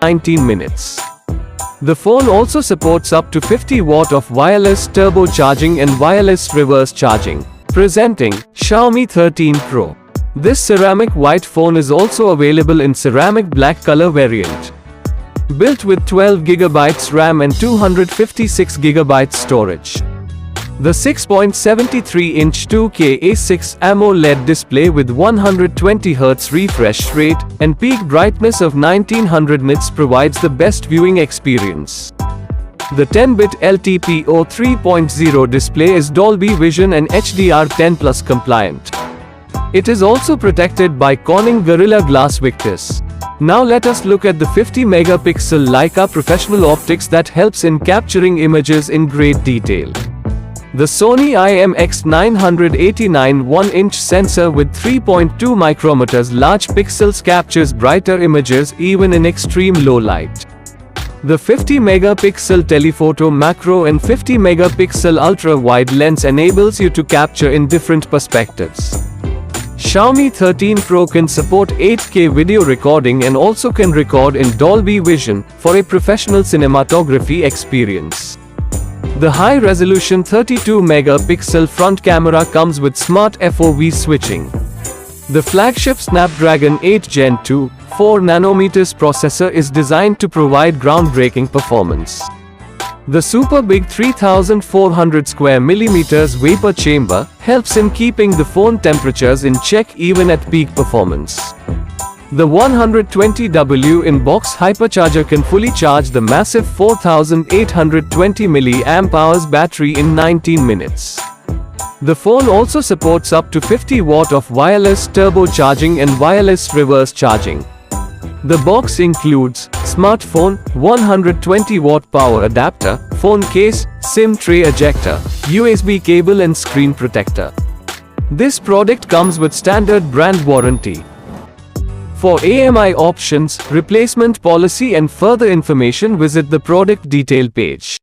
19 minutes. The phone also supports up to 50 watt of wireless turbo charging and wireless reverse charging. Presenting Xiaomi 13 Pro. This ceramic white phone is also available in ceramic black color variant. Built with 12GB RAM and 256GB storage. The 6.73-inch 2K A6 AMOLED display with 120Hz refresh rate and peak brightness of 1900 nits provides the best viewing experience. The 10-bit LTPO 3.0 display is Dolby Vision and HDR10+ compliant. It is also protected by Corning Gorilla Glass Victus. Now let us look at the 50-megapixel Leica professional optics that helps in capturing images in great detail. The Sony IMX989 1-inch sensor with 3.2 micrometers large pixels captures brighter images even in extreme low light. The 50-megapixel telephoto macro and 50-megapixel ultra-wide lens enables you to capture in different perspectives. Xiaomi 13 Pro can support 8K video recording and also can record in Dolby Vision for a professional cinematography experience. The high-resolution 32-megapixel front camera comes with smart FOV switching. The flagship Snapdragon 8 Gen 2, 4nm processor is designed to provide groundbreaking performance. The super big 3400 square millimeters vapor chamber helps in keeping the phone temperatures in check even at peak performance. The 120W in-box hypercharger can fully charge the massive 4820 mAh battery in 19 minutes. The phone also supports up to 50 watt of wireless turbo charging and wireless reverse charging. The box includes smartphone, 120 watt power adapter, phone case, SIM tray ejector, USB cable and screen protector. This product comes with standard brand warranty. For AMI options, replacement policy and further information visit the product detail page.